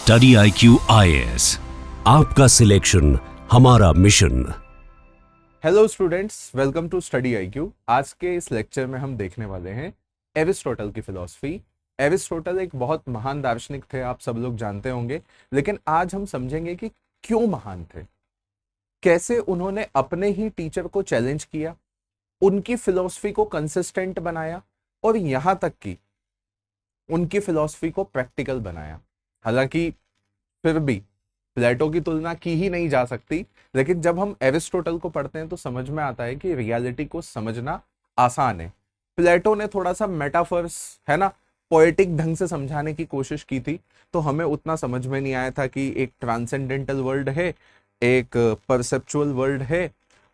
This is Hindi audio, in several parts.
स्टडी IQ IAS, आपका सिलेक्शन हमारा मिशन। Hello students, welcome to study IQ। आज के इस लेक्चर में हम देखने वाले हैं एरिस्टोटल की फिलॉसफी। एरिस्टोटल एक बहुत महान दार्शनिक थे, आप सब लोग जानते होंगे, लेकिन आज हम समझेंगे कि क्यों महान थे, कैसे उन्होंने अपने ही टीचर को चैलेंज किया, उनकी फिलॉसफी को कंसिस्टेंट बनाया और यहां तक कि उनकी फिलॉसफी को प्रैक्टिकल बनाया। हालांकि फिर भी प्लेटो की तुलना की ही नहीं जा सकती, लेकिन जब हम एरिस्टोटल को पढ़ते हैं तो समझ में आता है कि रियलिटी को समझना आसान है। प्लेटो ने थोड़ा सा मेटाफर्स, है ना, पोएटिक ढंग से समझाने की कोशिश की थी, तो हमें उतना समझ में नहीं आया था कि एक ट्रांसेंडेंटल वर्ल्ड है, एक परसेप्चुअल वर्ल्ड है,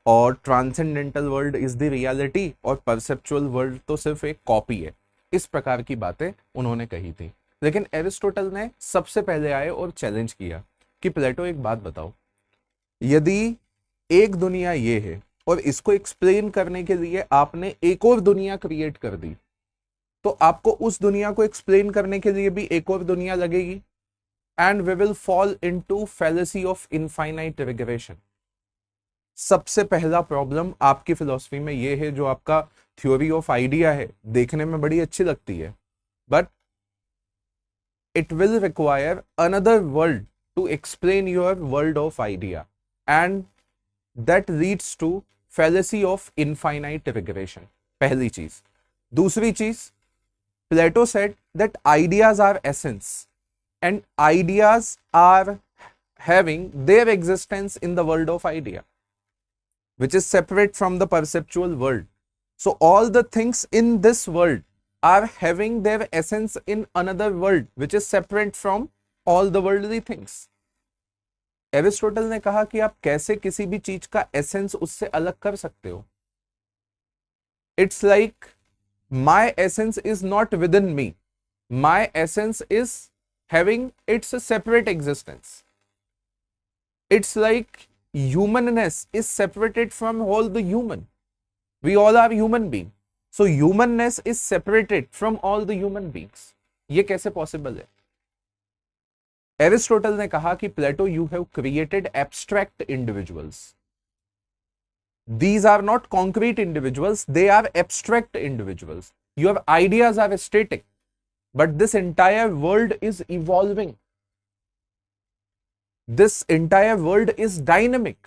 और transcendental world is the reality और परसेप्चुअल वर्ल्ड तो सिर्फ एक कॉपी है। इस प्रकार की बातें उन्होंने कही थी। लेकिन एरिस्टोटल ने सबसे पहले आए और चैलेंज किया कि प्लेटो एक बात बताओ, यदि एक दुनिया ये है और इसको एक्सप्लेन करने के लिए आपने एक और दुनिया क्रिएट कर दी, तो आपको उस दुनिया को एक्सप्लेन करने के लिए भी एक और दुनिया लगेगी, and we will fall into fallacy of infinite regression. सबसे पहला प्रॉब्लम आपकी फिलॉसफी में ये है, जो आपका थ्योरी ऑफ आइडिया है, देखने में बड़ी अच्छी लगती है, but it will require another world to explain your world of idea, and that leads to fallacy of infinite regression। पहली चीज। दूसरी चीज, Plato said that ideas are essence and ideas are having their existence in the world of idea, which is separate from the perceptual world. So all the things in this world are having their essence in another world which is separate from all the worldly things। Aristotle ने कहा कि आप कैसे किसी भी चीज का एसेंस उससे अलग कर सकते हो। It's like my essence is not within me, my essence is having its separate existence. It's like humanness is separated from all the human, we all are human being, so humanness is separated from all the human beings। ये कैसे पॉसिबल है? एरिस्टोटल ने कहा कि Plato, you have created abstract individuals, these are not concrete individuals, they are abstract individuals, your ideas are static, but this entire world is evolving, this entire world is dynamic,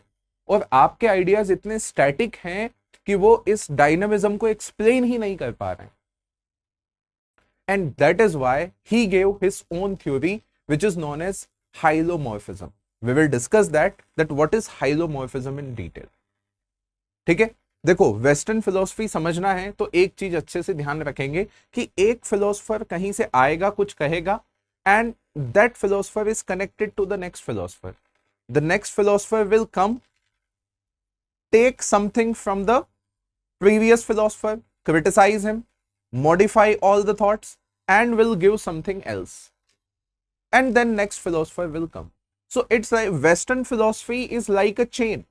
और आपके आइडियाज इतने स्टैटिक हैं कि वो इस डायनामिज्म को एक्सप्लेन ही नहीं कर पा रहे हैं। And that is why he gave his own theory which is known as hylomorphism. We will discuss that what is hylomorphism in detail. ठीक है, देखो, वेस्टर्न फिलोसफी समझना है तो एक चीज अच्छे से ध्यान रखेंगे कि एक फिलोसफर कहीं से आएगा, कुछ कहेगा, and that philosopher is connected to the next philosopher. The next philosopher will come, take something from the previous philosopher, criticize him, modify all the thoughts, and will give something else, and then next philosopher will come. So it's like Western philosophy is like a chain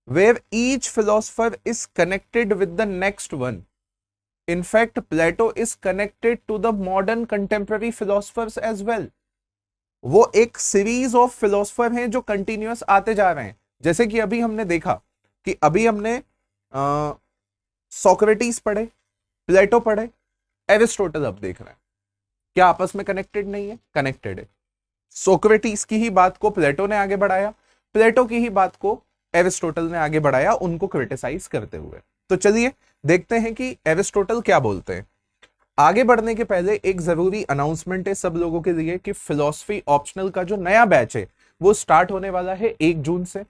where each philosopher is connected with the next one. In fact, Plato is connected to the modern contemporary philosophers as well। वो एक सीरीज ऑफ फिलोसफर हैं जो कंटिन्यूअस आते जा रहे हैं। जैसे कि अभी हमने देखा कि अभी हमने सोक्रेटिस पढ़े, प्लेटो पढ़े, एरिस्टोटल अब देख रहे हैं। क्या आपस में कनेक्टेड नहीं है? कनेक्टेड है। सोक्रेटिस की ही बात को प्लेटो ने आगे बढ़ाया, प्लेटो की ही बात को एरिस्टोटल ने आगे बढ़ाया, उनको क्रिटिसाइज करते हुए। तो चलिए देखते हैं कि एरिस्टोटल क्या बोलते हैं। आगे बढ़ने के पहले एक जरूरी अनाउंसमेंट है सब लोगों के लिए कि फिलॉसफी ऑप्शनल का जो नया बैच है वो स्टार्ट होने वाला है 1 जून से।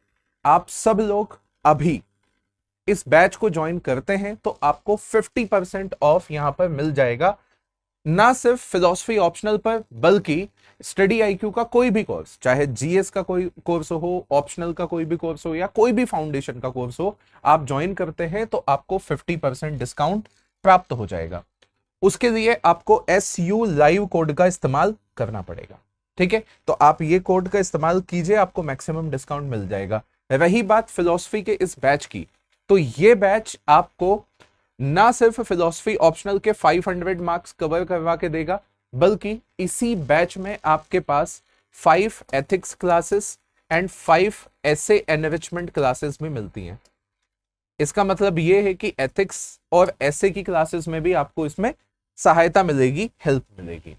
आप सब लोग अभी इस बैच को ज्वाइन करते हैं तो आपको 50% ऑफ यहां पर मिल जाएगा, ना सिर्फ फिलॉसफी ऑप्शनल पर बल्कि स्टडी IQ का कोई भी कोर्स, चाहे GS का कोई कोर्स हो, ऑप्शनल का कोई भी कोर्स हो, या कोई भी फाउंडेशन का कोर्स हो, आप ज्वाइन करते हैं तो आपको 50% डिस्काउंट प्राप्त हो जाएगा। उसके लिए आपको SU लाइव कोड का इस्तेमाल करना पड़ेगा। ठीक है, तो आप ये कोड का इस्तेमाल कीजिए, आपको मैक्सिमम डिस्काउंट मिल जाएगा। रही बात फिलॉसफी के इस बैच की, तो ये बैच आपको ना सिर्फ फिलॉसफी ऑप्शनल के 500 मार्क्स कवर करवा के देगा, बल्कि इसी बैच में आपके पास 5 एथिक्स क्लासेस एंड 5 ऐसे एनरिचमेंट क्लासेस भी मिलती हैं। इसका मतलब ये है कि एथिक्स और ऐसे की क्लासेस में भी आपको इसमें सहायता मिलेगी, हेल्प मिलेगी।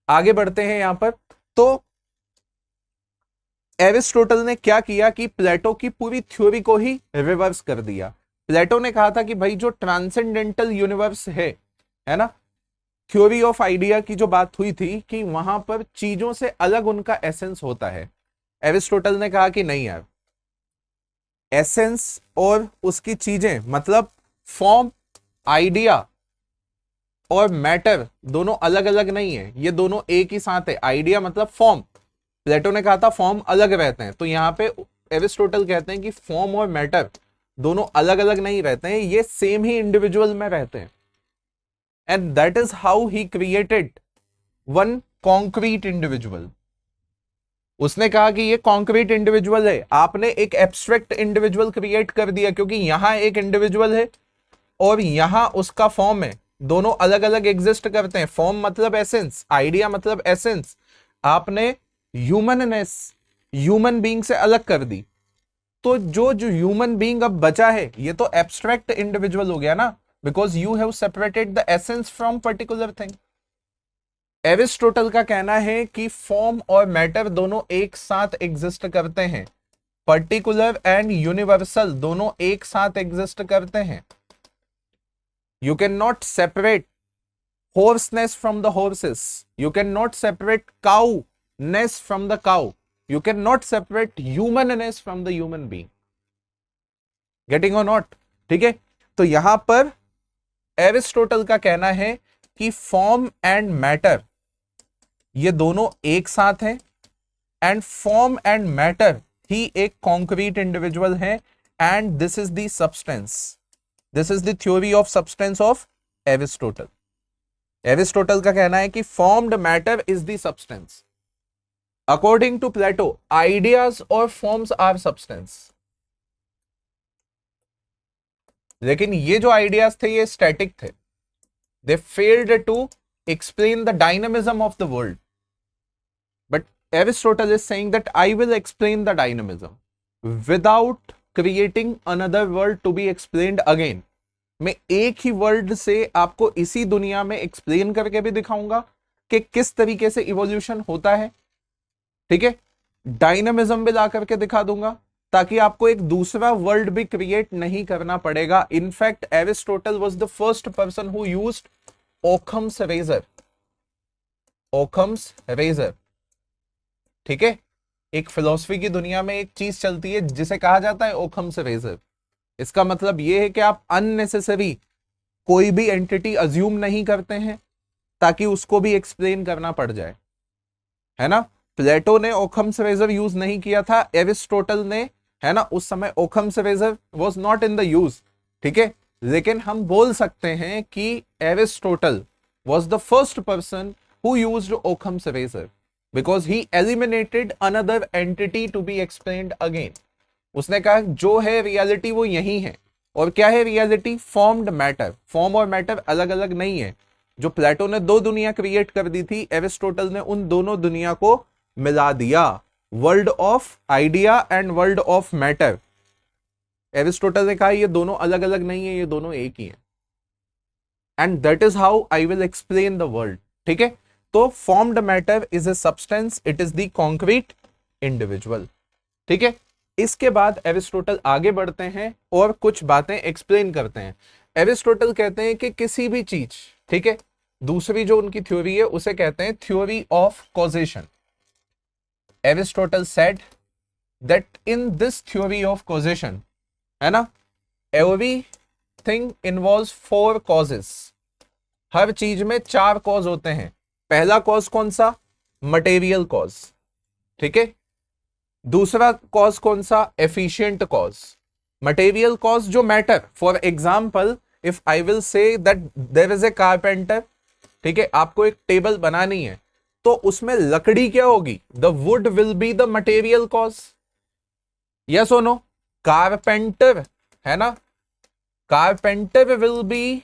आगे बढ़ते हैं यहां पर। तो एरिस्टोटल ने क्या किया कि प्लेटो की पूरी थ्योरी को ही रिवर्स कर दिया। प्लेटो ने कहा था कि भाई जो ट्रांसेंडेंटल यूनिवर्स है ना, थ्योरी ऑफ आइडिया की जो बात हुई थी कि वहां पर चीजों से अलग उनका एसेंस होता है। एरिस्टोटल ने कहा कि नहीं यार, एसेंस और उसकी चीजें मतलब फॉर्म, आइडिया और मैटर दोनों अलग अलग नहीं है, ये दोनों एक ही साथ है। आइडिया मतलब फॉर्म, प्लेटो ने कहा था फॉर्म अलग रहते हैं, तो यहां पे एरिस्टोटल कहते हैं कि फॉर्म और मैटर दोनों अलग अलग नहीं रहते हैं, ये सेम ही इंडिविजुअल में रहते हैं। And that is how he created one concrete individual. उसने कहा कि ये कॉन्क्रीट इंडिविजुअल है, आपने एक एब्स्ट्रैक्ट इंडिविजुअल क्रिएट कर दिया, क्योंकि यहां एक इंडिविजुअल है और यहां उसका फॉर्म है, दोनों अलग अलग एग्जिस्ट करते हैं। फॉर्म मतलब एसेंस, आइडिया मतलब एसेंस, आपने ह्यूमननेस ह्यूमन बीइंग से अलग कर दी, तो जो जो ह्यूमन बीइंग अब बचा है ये तो एब्स्ट्रैक्ट इंडिविजुअल हो गया ना, because you have separated the essence from particular thing. Aristotle का कहना है कि फॉर्म और मैटर दोनों एक साथ एग्जिस्ट करते हैं, पर्टिकुलर एंड यूनिवर्सल दोनों एक साथ एग्जिस्ट करते हैं। You can not separate horseness from the horses, you cannot separate cowness from the cow, you cannot separate humanness from the human being. Getting or not? ठीक है, तो यहां पर एरिस्टोटल का कहना है कि फॉर्म एंड मैटर ये दोनों एक साथ हैं, एंड फॉर्म एंड मैटर ही एक कॉन्क्रीट इंडिविजुअल है, and this is the substance, this is the theory of substance of Aristotle. Aristotle का कहना है कि formed matter is the substance. According to Plato, ideas और फॉर्म्स आर सब्सटेंस। लेकिन ये जो आइडियाज थे ये स्टैटिक थे, they failed to explain the dynamism of the world. But Aristotle is saying that I will explain the dynamism without creating another world to be explained again. मैं एक ही वर्ड से आपको इसी दुनिया में एक्सप्लेन करके भी दिखाऊंगा कि किस तरीके से इवोल्यूशन होता है, ठीक है, डायनामिज्म भी ला करके दिखा दूंगा, ताकि आपको एक दूसरा वर्ल्ड भी क्रिएट नहीं करना पड़ेगा। In fact Aristotle was the first person who used Occam's razor, Occam's razor, ठीक है। एक फिलॉसफी की दुनिया में एक चीज चलती है जिसे कहा जाता है ओकम्स रेजर। इसका मतलब यह है कि आप अननेसेसरी कोई भी एंटिटी अज्यूम नहीं करते हैं ताकि उसको भी एक्सप्लेन करना पड़ जाए, है ना। प्लेटो ने ओकम्स रेजर यूज नहीं किया था, एरिस्टोटल ने, है ना, उस समय Occam's razor was not in the use, ठीक है। लेकिन हम बोल सकते हैं कि Aristotle was the first person who used Occam's razor because he eliminated another entity to be explained again. उसने कहा जो है रियलिटी वो यही है, और क्या है रियलिटी? Formed matter. फॉर्म और मैटर अलग अलग नहीं है। जो प्लेटो ने दो दुनिया क्रिएट कर दी थी, एरिस्टोटल ने उन दोनों दुनिया को मिला दिया, world of idea and world of matter. Aristotle ने कहा ये दोनों अलग अलग नहीं है, ये दोनों एक ही है, and that is how I will explain the world, ठीक है। तो formed matter is a substance, it is the concrete individual, ठीक है। इसके बाद एरिस्टोटल आगे बढ़ते हैं और कुछ बातें एक्सप्लेन करते हैं। एरिस्टोटल कहते हैं कि किसी भी चीज, ठीक है, दूसरी जो उनकी थ्योरी है उसे कहते हैं theory of causation. Aristotle said that in this theory of causation, है ना, एवरीथिंग इन्वॉल्व्स 4 कॉजेस। हर चीज में 4 कॉज होते हैं। पहला कॉज कौन सा? मटेरियल कॉज, ठीक है। दूसरा कॉज कौन सा? Efficient cause. मटेरियल कॉज जो matter, for example if I will say that there is a carpenter, ठीक है, आपको एक टेबल बनानी है, तो उसमें लकड़ी क्या होगी? The wood will be the material cause, yes और नो? कारपेंटर, है ना, carpenter will be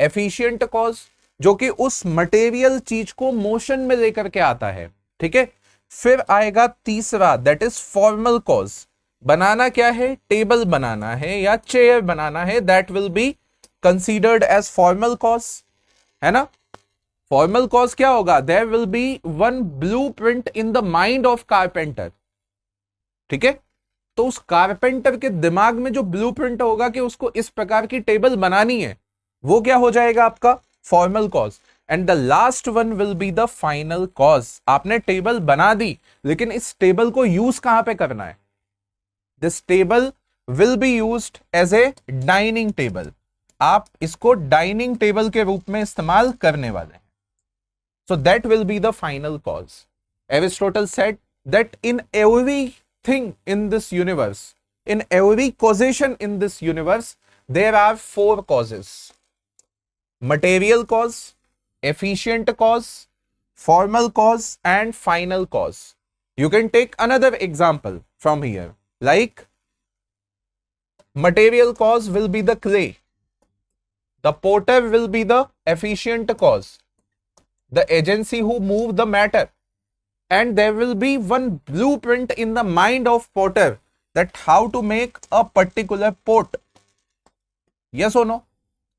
efficient cause, जो कि उस मटेरियल चीज को मोशन में लेकर के आता है, ठीक है। फिर आएगा तीसरा, दैट इज फॉर्मल कॉज। बनाना क्या है, टेबल बनाना है या चेयर बनाना है, that will be considered as formal cause, है ना। फॉर्मल कॉज क्या होगा, there will be one blueprint in the mind of carpenter, ठीक है। तो उस कारपेंटर के दिमाग में जो ब्लूप्रिंट होगा कि उसको इस प्रकार की टेबल बनानी है, वो क्या हो जाएगा आपका formal cause. And the last one will be the final cause. आपने टेबल बना दी, लेकिन इस टेबल को यूज कहां पे करना है, this table will be used as a dining table. आप इसको डाइनिंग टेबल के रूप में इस्तेमाल करने वाले हैं। So that will be the final cause. Aristotle said that in everything in this universe, in every causation in this universe, there are four causes: material cause, efficient cause, formal cause, and final cause. You can take another example from here, like material cause will be the clay, the potter will be the efficient cause, the agency who move the matter, and there will be one blueprint in the mind of potter that how to make a particular pot. Yes or no?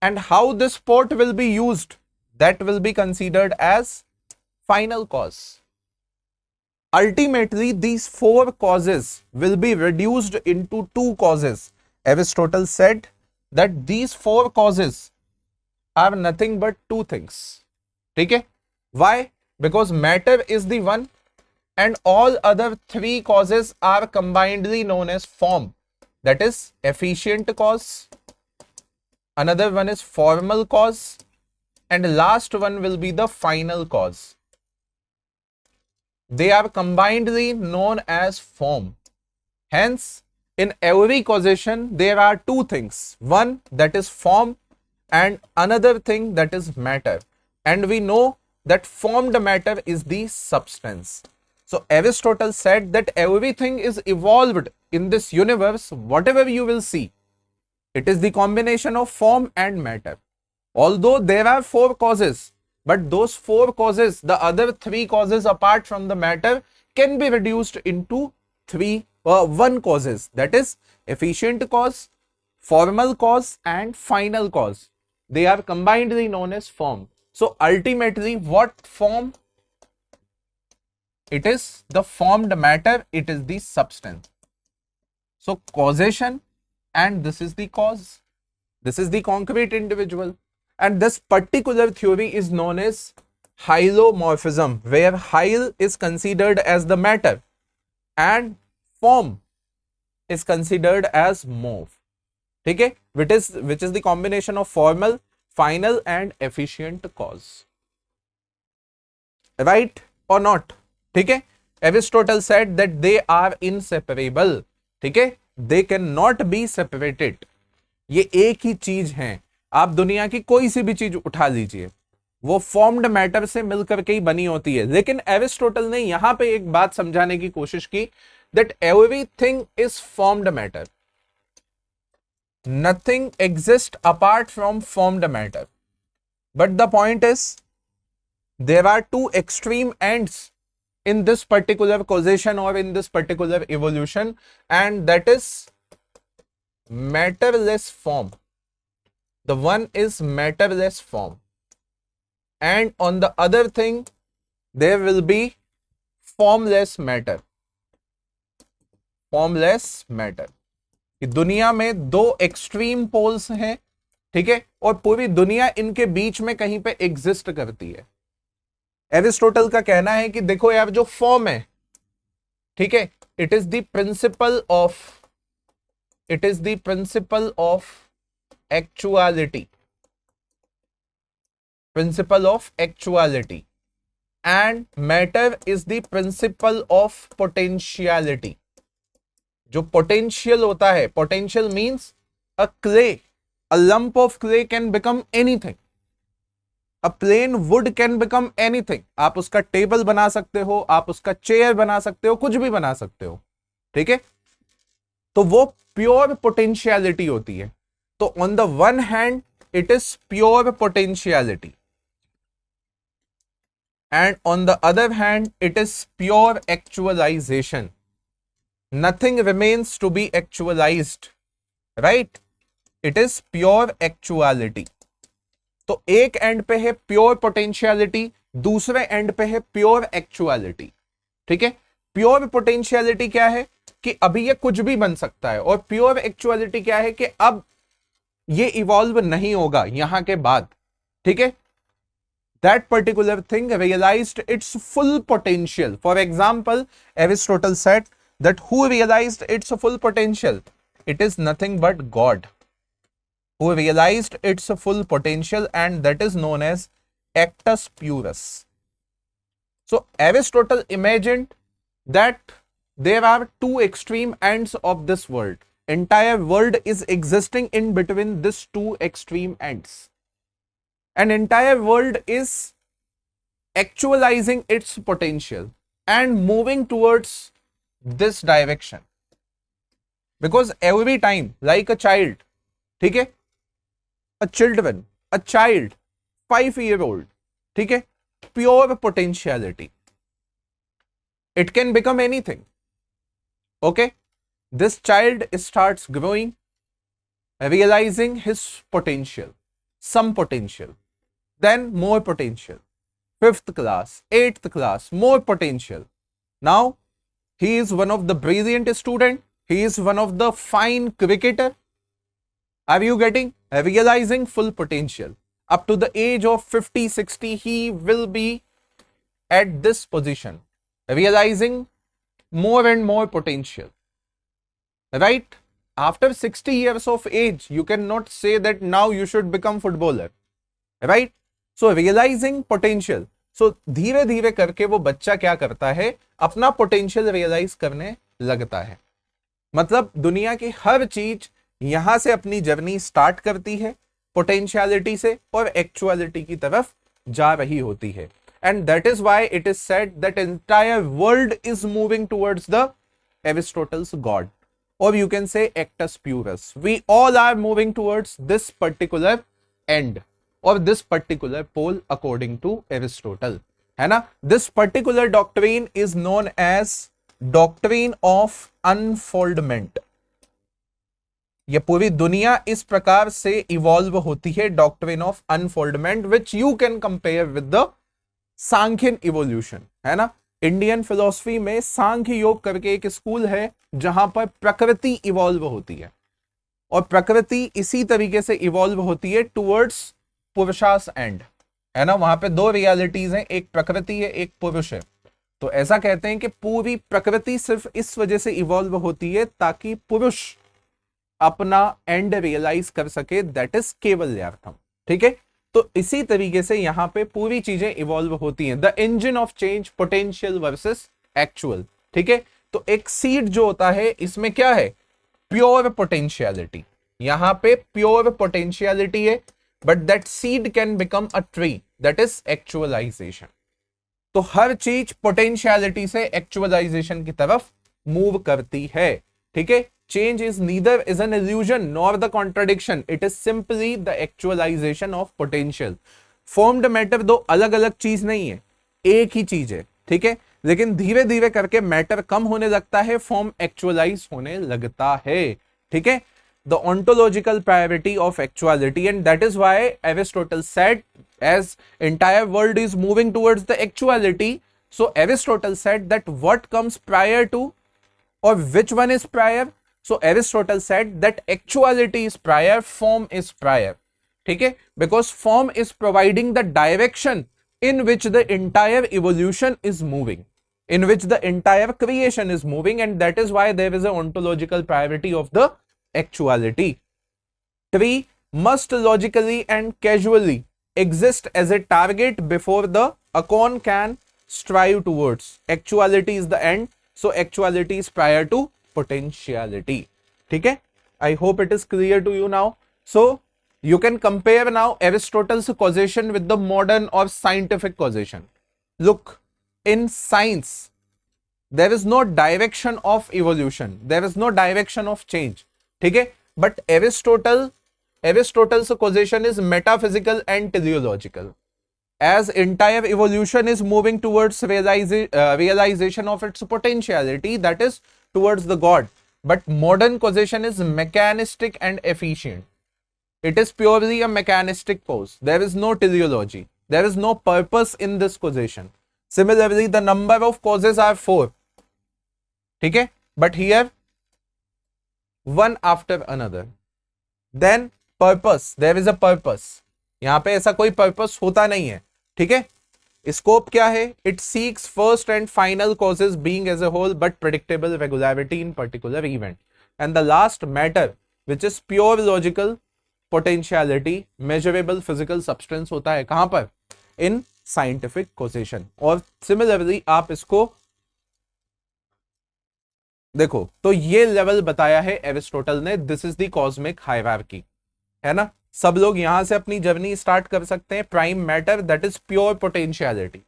And how this pot will be used, that will be considered as final cause. Ultimately, these four causes will be reduced into two causes. Aristotle said that these four causes are nothing but two things. ठीक है? Why? Because matter is the one, and all other three causes are combinedly known as form. That is efficient cause, another one is formal cause, and last one will be the final cause. They are combinedly known as form. Hence, in every causation there are two things, one that is form and another thing that is matter, and we know that formed matter is the substance. So Aristotle said that everything is evolved in this universe. Whatever you will see, it is the combination of form and matter. Although there are four causes, but those four causes, the other three causes apart from the matter, can be reduced into one causes. That is efficient cause, formal cause, and final cause. They are combinedly known as form. So ultimately, what form? It is the formed matter, it is the substance. So causation, and this is the cause, this is the concrete individual, and this particular theory is known as hylomorphism, where hyl is considered as the matter and form is considered as morph. ठीक है, which is the combination of formal, final, and efficient cause. Right or not? ठीक है, Aristotle said that they are inseparable, ठीक है, they can not be separated. ये एक ही चीज है। आप दुनिया की कोई सी भी चीज उठा लीजिए, वो फॉर्म्ड मैटर से मिलकर के ही बनी होती है। लेकिन एरिस्टोटल ने यहां पे एक बात समझाने की कोशिश की, that everything is formed matter, nothing exist apart from formed matter. But the point is there are two extreme ends in this particular causation or in this particular evolution, and that is matterless form. The one is matterless form, and on the other thing there will be formless matter. Formless matter. दुनिया में दो एक्सट्रीम पोल्स हैं, ठीक है, और पूरी दुनिया इनके बीच में कहीं पे एग्जिस्ट करती है। एरिस्टोटल का कहना है कि देखो यार, जो फॉर्म है, ठीक है, it is the principle of actuality, and matter is the principle of potentiality. जो पोटेंशियल होता है, potential means a clay, a lump of clay can become anything, a plain wood can become anything. आप उसका टेबल बना सकते हो, आप उसका चेयर बना सकते हो, कुछ भी बना सकते हो, ठीक है। तो वो प्योर पोटेंशियलिटी होती है। तो on the one hand it is pure potentiality, and on the other hand it is pure actualization. Nothing remains to be actualized, right? It is pure actuality. तो एक एंड पे है प्योर पोटेंशियलिटी, दूसरे एंड पे है प्योर एक्चुअलिटी, ठीक है? प्योर पोटेंशियलिटी क्या है कि अभी ये कुछ भी बन सकता है, और प्योर एक्चुअलिटी क्या है कि अब ये इवॉल्व नहीं होगा यहां के बाद, ठीक है? That particular thing realized its full potential. For example, Aristotle said that who realized its full potential? It is nothing but God who realized its full potential, and that is known as actus purus. So Aristotle imagined that there are two extreme ends of this world. Entire world is existing in between these two extreme ends. An entire world is actualizing its potential and moving towards this direction. Because every time, like a child, ठीक है? A child, 5-year-old, ठीक है? Pure potentiality. It can become anything. Okay? This child starts growing, realizing his potential, some potential, then more potential. 5th class, 8th class, more potential. Now, he is one of the brilliant student. He is one of the fine cricketer. Are you getting? Realizing full potential. Up to the age of 50, 60, he will be at this position, realizing more and more potential. Right? After 60 years of age, you cannot say that now you should become footballer. Right? So realizing potential. So धीरे धीरे करके वो बच्चा क्या करता है, अपना पोटेंशियल रियलाइज करने लगता है. मतलब दुनिया की हर चीज यहां से अपनी जर्नी स्टार्ट करती है पोटेंशियलिटी से और एक्चुअलिटी की तरफ जा रही होती है. And that is why it is said that entire world is moving towards the Aristotle's God, or you can say actus purus. We all are moving towards this particular end or this particular pole according to Aristotle, है ना? This particular doctrine is known as doctrine of unfoldment. ये पूरी दुनिया इस प्रकार से इवॉल्व होती है, doctrine of unfoldment, which you can compare with the Samkhyan evolution, है ना? इंडियन फिलॉसफी में सांख्य योग करके एक स्कूल है जहां पर प्रकृति इवॉल्व होती है, और प्रकृति इसी तरीके से इवॉल्व होती है टुवर्ड्स पुरुषास एंड, है ना? वहां पे दो रियलिटीज हैं, एक प्रकृति है, एक पुरुष है. तो ऐसा कहते हैं कि पूरी प्रकृति सिर्फ इस वजह से इवॉल्व होती है ताकि पुरुष अपना एंड रियलाइज कर सके, दैट इज केवल्यार्थम, ठीक है? तो इसी तरीके से यहां पे पूरी चीजें इवॉल्व होती हैं. The engine of change, potential versus actual, ठीक है? तो एक सीड जो होता है इसमें क्या है, प्योर पोटेंशियलिटी. यहां पे प्योर पोटेंशियलिटी है, but that seed can become a tree, that is actualization. तो हर चीज पोटेंशियलिटी से एक्चुअलाइजेशन की तरफ मूव करती है, ठीक है? Change is neither is an illusion nor the contradiction. It is simply the actualization of potential. Formed matter दो अलग अलग चीज नहीं है, एक ही चीज है, ठीक है? लेकिन धीरे धीरे करके मैटर कम होने लगता है, फॉर्म एक्चुअलाइज होने लगता है, ठीक है? The ontological priority of actuality, and that is why Aristotle said, as entire world is moving towards the actuality, so Aristotle said that what comes prior to, or which one is prior? So Aristotle said that actuality is prior, form is prior, ठीक है? Because form is providing the direction in which the entire evolution is moving, in which the entire creation is moving, and that is why there is a ontological priority of the actuality. Tree must logically and casually exist as a target before the acorn can strive towards. Actuality is the end, so actuality is prior to potentiality, ठीक है? I hope it is clear to you now. So you can compare now Aristotle's causation with the modern or scientific causation. Look, in science there is no direction of evolution, there is no direction of change, ठीक है? But Aristotle's causation is metaphysical and teleological. as entire evolution is moving towards realization of its potentiality, that is towards the God. But modern causation is mechanistic and efficient. It is purely a mechanistic cause. There is no teleology. There is no purpose in this causation. Similarly, the number of causes are 4. ठीक है? But here, one after another. Then purpose. There is a purpose. यहाँ पे ऐसा कोई purpose होता नहीं है. ठीक है? Scope क्या है? It seeks first and final causes being as a whole but predictable regularity in particular event. And the last matter, which is pure logical potentiality, measurable physical substance होता है कहां पर? In scientific causation. और similarly आप इसको देखो तो ये लेवल बताया है एरिस्टोटल ने. This is the cosmic hierarchy, है ना. सब लोग यहां से अपनी जर्नी स्टार्ट कर सकते हैं. Prime matter, that is pure potentiality.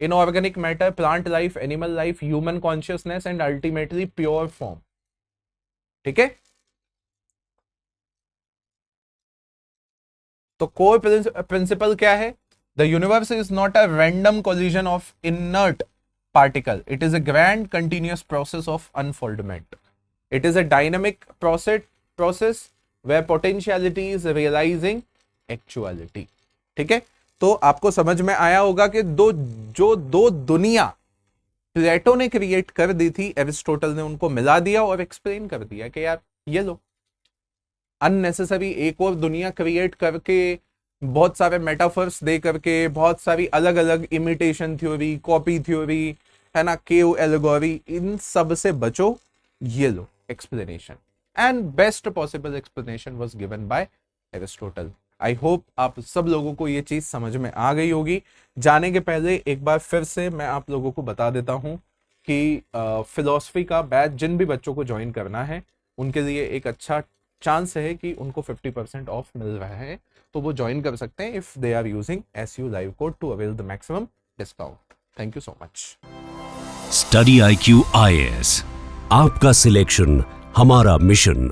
Inorganic matter, plant life, animal life, human consciousness and ultimately pure form. ठीक है. तो कोर प्रिंसिपल क्या है? The universe is not a random collision of inert particle. It is a grand continuous process of unfoldment. It is a dynamic process where potentiality is realizing actuality. ठीक है. तो आपको समझ में आया होगा कि दो दुनिया प्लेटो ने क्रिएट कर दी थी, एरिस्टोटल ने उनको मिला दिया और एक्सप्लेन कर दिया कि यार ये लो. अननेसेसरी एक और दुनिया क्रिएट करके, बहुत सारे मेटाफर्स दे करके, बहुत सारी अलग अलग इमिटेशन थ्योरी, कॉपी थ्योरी, है ना, केव एलिगोरी, इन सब से बचो. ये लो explanation. And best possible explanation was given by Aristotle. I hope आप सब लोगों को ये चीज समझ में आ गई होगी. जाने के पहले एक बार फिर से मैं आप लोगों को बता देता हूं कि फिलॉसफी का बैच जिन भी बच्चों को ज्वाइन करना है उनके लिए एक अच्छा चांस है कि उनको 50% ऑफ मिल रहा है. तो वो ज्वाइन कर सकते हैं if they are using SU live code to avail the maximum discount. Thank you so much. Study IQ IAS, आपका सिलेक्शन हमारा मिशन.